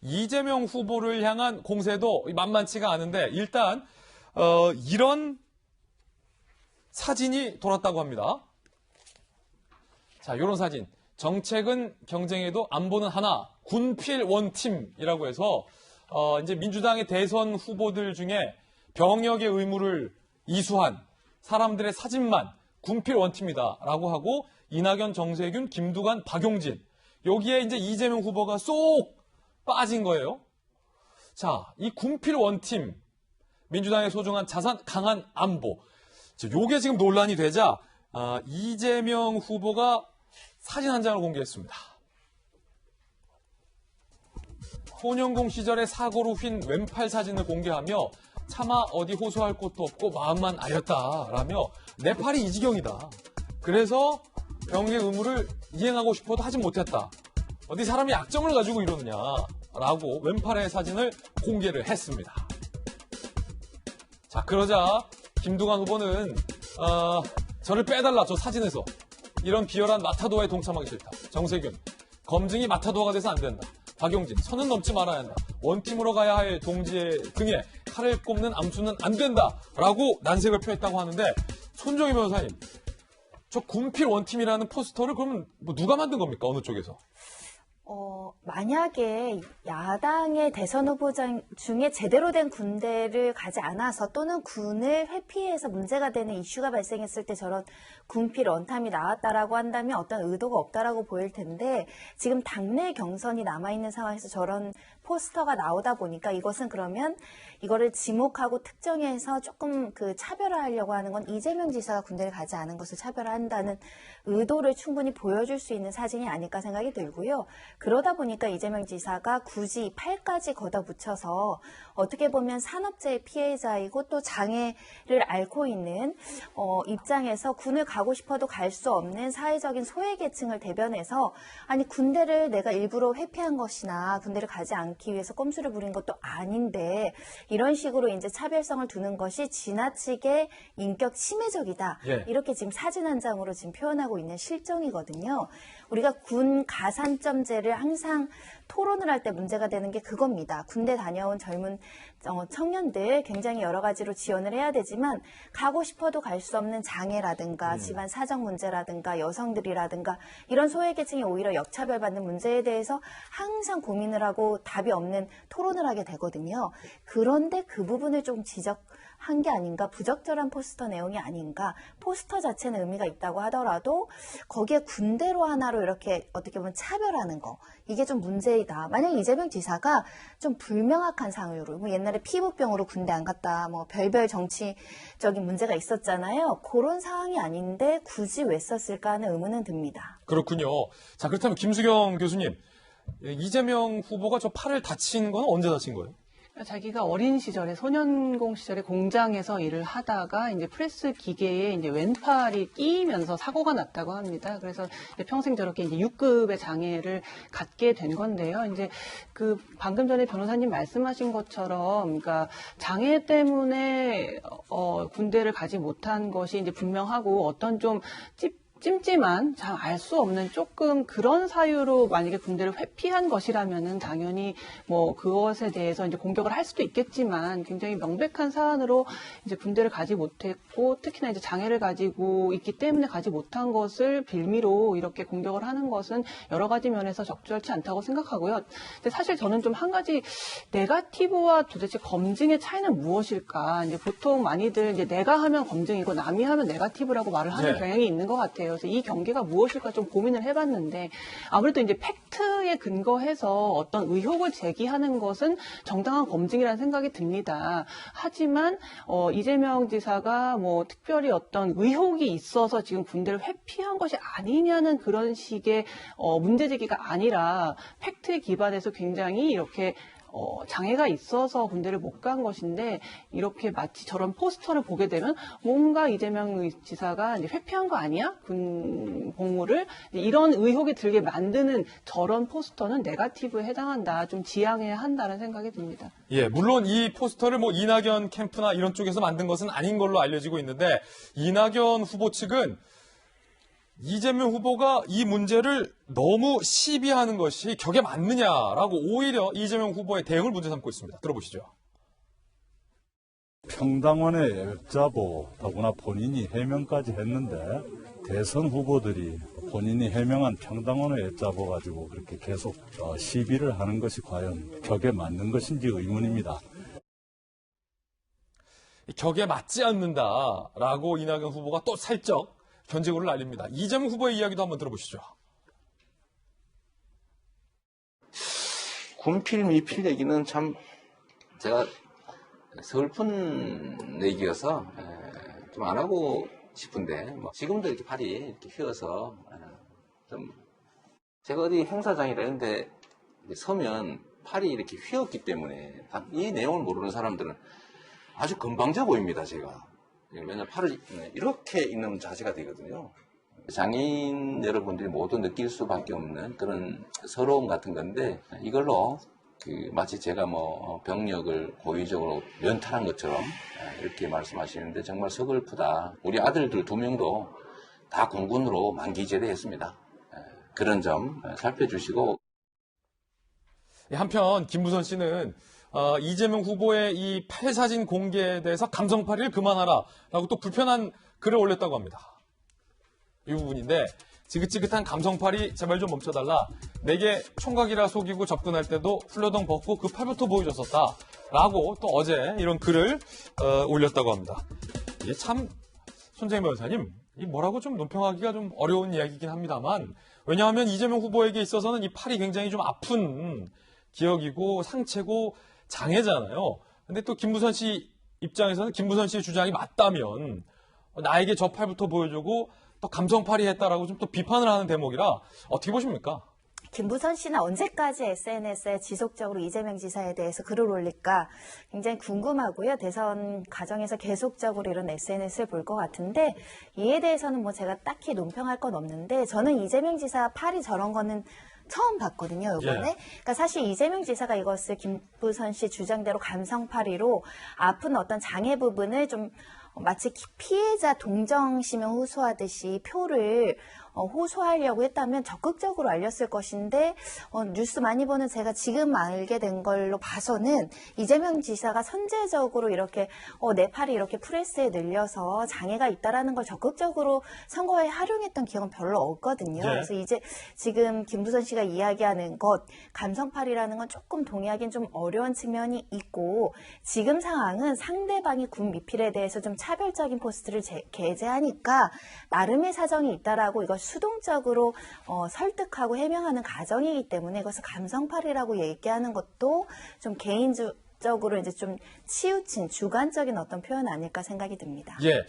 이재명 후보를 향한 공세도 만만치가 않은데 일단 이런 사진이 돌았다고 합니다. 자, 이런 사진. 정책은 경쟁에도 안보는 하나, 군필 원팀이라고 해서 이제 민주당의 대선 후보들 중에 병역의 의무를 이수한 사람들의 사진만 군필 원팀이다라고 하고 이낙연, 정세균, 김두관, 박용진 여기에 이제 이재명 후보가 쏙 빠진 거예요. 자, 이 군필 원팀 민주당의 소중한 자산 강한 안보 요게 지금 논란이 되자 이재명 후보가 사진 한 장을 공개했습니다. 소년공 시절의 사고로 휜 왼팔 사진을 공개하며 차마 어디 호소할 곳도 없고 마음만 아렸다라며 내 팔이 이 지경이다. 그래서 병역의 의무를 이행하고 싶어도 하진 못했다. 어디 사람이 약점을 가지고 이러느냐라고 왼팔의 사진을 공개를 했습니다. 자, 그러자 김두관 후보는 저를 빼달라 저 사진에서 이런 비열한 마타도어에 동참하기 싫다. 정세균 검증이 마타도어가 돼서 안 된다. 박용진 선은 넘지 말아야 한다. 원팀으로 가야 할 동지의 등에 칼을 꼽는 암수는 안 된다라고 난색을 표했다고 하는데 손정희 변호사님 저 군필 원팀이라는 포스터를 그러면 뭐 누가 만든 겁니까? 어느 쪽에서? 만약에 야당의 대선 후보자 중에 제대로 된 군대를 가지 않아서 또는 군을 회피해서 문제가 되는 이슈가 발생했을 때 저런 군필 원탐이 나왔다라고 한다면 어떤 의도가 없다라고 보일 텐데 지금 당내 경선이 남아있는 상황에서 저런 포스터가 나오다 보니까 이것은 그러면 이거를 지목하고 특정해서 조금 차별화하려고 하는 건 이재명 지사가 군대를 가지 않은 것을 차별화한다는 의도를 충분히 보여줄 수 있는 사진이 아닐까 생각이 들고요. 그러다 보니까 이재명 지사가 굳이 팔까지 걷어붙여서 어떻게 보면 산업재해 피해자이고 또 장애를 앓고 있는 입장에서 군을 가고 싶어도 갈 수 없는 사회적인 소외계층을 대변해서 아니 군대를 내가 일부러 회피한 것이나 군대를 가지 않기 위해서 꼼수를 부린 것도 아닌데 이런 식으로 이제 차별성을 두는 것이 지나치게 인격 침해적이다. 예. 이렇게 지금 사진 한 장으로 지금 표현하고 있는 실정이거든요. 우리가 군 가산점제를 항상 토론을 할 때 문제가 되는 게 그겁니다. 군대 다녀온 젊은 청년들 굉장히 여러 가지로 지원을 해야 되지만 가고 싶어도 갈 수 없는 장애라든가 집안 사정 문제라든가 여성들이라든가 이런 소외계층이 오히려 역차별받는 문제에 대해서 항상 고민을 하고 답이 없는 토론을 하게 되거든요. 그런데 그 부분을 좀 지적한 게 아닌가, 부적절한 포스터 내용이 아닌가, 포스터 자체는 의미가 있다고 하더라도 거기에 군대로 하나로 이렇게 어떻게 보면 차별하는 거, 이게 좀 문제이다. 만약 이재명 지사가 좀 불명확한 사유로, 뭐 옛날에 피부병으로 군대 안 갔다, 뭐 별별 정치적인 문제가 있었잖아요. 그런 상황이 아닌데 굳이 왜 썼을까 하는 의문은 듭니다. 그렇군요. 자, 그렇다면 김수경 교수님, 이재명 후보가 저 팔을 다친 건 언제 다친 거예요? 자기가 어린 시절에 소년공 시절에 공장에서 일을 하다가 이제 프레스 기계에 이제 왼팔이 끼면서 사고가 났다고 합니다. 그래서 이제 평생 저렇게 이제 6급의 장애를 갖게 된 건데요. 이제 방금 전에 변호사님 말씀하신 것처럼, 그러니까 장애 때문에 군대를 가지 못한 것이 이제 분명하고 어떤 좀 찜찜한, 잘 알 수 없는 조금 그런 사유로 만약에 군대를 회피한 것이라면은 당연히 뭐 그것에 대해서 이제 공격을 할 수도 있겠지만 굉장히 명백한 사안으로 이제 군대를 가지 못했고 특히나 이제 장애를 가지고 있기 때문에 가지 못한 것을 빌미로 이렇게 공격을 하는 것은 여러 가지 면에서 적절치 않다고 생각하고요. 근데 사실 저는 좀 한 가지 네거티브와 도대체 검증의 차이는 무엇일까? 이제 보통 많이들 이제 내가 하면 검증이고 남이 하면 네거티브라고 말을 하는 경향이 있는 것 같아요. 그래서 이 경계가 무엇일까 좀 고민을 해봤는데 아무래도 이제 팩트에 근거해서 어떤 의혹을 제기하는 것은 정당한 검증이라는 생각이 듭니다. 하지만 이재명 지사가 뭐 특별히 어떤 의혹이 있어서 지금 군대를 회피한 것이 아니냐는 그런 식의 문제 제기가 아니라 팩트에 기반해서 굉장히 이렇게 장애가 있어서 군대를 못 간 것인데 이렇게 마치 저런 포스터를 보게 되면 뭔가 이재명 지사가 이제 회피한 거 아니야? 군 복무를 이런 의혹이 들게 만드는 저런 포스터는 네거티브에 해당한다. 좀 지양해야 한다는 생각이 듭니다. 예, 물론 이 포스터를 뭐 이낙연 캠프나 이런 쪽에서 만든 것은 아닌 걸로 알려지고 있는데 이낙연 후보 측은 이재명 후보가 이 문제를 너무 시비하는 것이 격에 맞느냐라고 오히려 이재명 후보의 대응을 문제 삼고 있습니다. 들어보시죠. 평당원의 앱자보, 더구나 본인이 해명까지 했는데 대선 후보들이 본인이 해명한 평당원의 앱자보 가지고 그렇게 계속 시비를 하는 것이 과연 격에 맞는 것인지 의문입니다. 격에 맞지 않는다라고 이낙연 후보가 또 살짝 견제구를 날립니다. 이재명 후보의 이야기도 한번 들어보시죠. 군필 미필 얘기는 참 제가 서글픈 얘기여서 좀 안 하고 싶은데 지금도 이렇게 팔이 이렇게 휘어서 좀 제가 어디 행사장이라 이런데 서면 팔이 이렇게 휘었기 때문에 이 내용을 모르는 사람들은 아주 건방져 보입니다. 제가 왜냐면 팔을 이렇게 있는 자세가 되거든요. 장애인 여러분들이 모두 느낄 수밖에 없는 그런 서러움 같은 건데 이걸로 마치 제가 병력을 고의적으로 면탈한 것처럼 이렇게 말씀하시는데 정말 서글프다. 우리 아들들 2명도 다 공군으로 만기 제대했습니다. 그런 점 살펴주시고. 한편 김부선 씨는 이재명 후보의 이 팔 사진 공개에 대해서 감성팔이를 그만하라라고 또 불편한 글을 올렸다고 합니다. 이 부분인데 지긋지긋한 감성팔이 제발 좀 멈춰달라. 내게 총각이라 속이고 접근할 때도 훌러덩 벗고 그 팔부터 보여줬었다. 라고 또 어제 이런 글을 올렸다고 합니다. 이게 참 손재임 변호사님 이 뭐라고 좀 논평하기가 좀 어려운 이야기이긴 합니다만 왜냐하면 이재명 후보에게 있어서는 이 팔이 굉장히 좀 아픈 기억이고 상처고 장애잖아요. 근데 또 김부선 씨 입장에서는 김부선 씨의 주장이 맞다면 나에게 저 팔부터 보여주고 또 감성팔이 했다라고 좀 또 비판을 하는 대목이라 어떻게 보십니까? 김부선 씨는 언제까지 SNS에 지속적으로 이재명 지사에 대해서 글을 올릴까 굉장히 궁금하고요. 대선 과정에서 계속적으로 이런 SNS를 볼 것 같은데 이에 대해서는 제가 딱히 논평할 건 없는데 저는 이재명 지사 팔이 저런 거는 처음 봤거든요, 이번에. 예. 그러니까 사실 이재명 지사가 이것을 김부선 씨 주장대로 감성팔이로 아픈 어떤 장애 부분을 좀 마치 피해자 동정심을 호소하듯이 표를 호소하려고 했다면 적극적으로 알렸을 것인데 뉴스 많이 보는 제가 지금 알게 된 걸로 봐서는 이재명 지사가 선제적으로 이렇게 내 팔이 이렇게 프레스에 늘려서 장애가 있다라는 걸 적극적으로 선거에 활용했던 기억은 별로 없거든요. 네. 그래서 이제 지금 김부선 씨가 이야기하는 것 감성팔이라는 건 조금 동의하기는 좀 어려운 측면이 있고 지금 상황은 상대방이 군 미필에 대해서 좀 차별적인 포스트를 게재하니까 나름의 사정이 있다라고 이걸 수동적으로 설득하고 해명하는 과정이기 때문에 이것을 감성팔이라고 얘기하는 것도 좀 개인적으로 이제 좀 치우친 주관적인 어떤 표현 아닐까 생각이 듭니다. 예.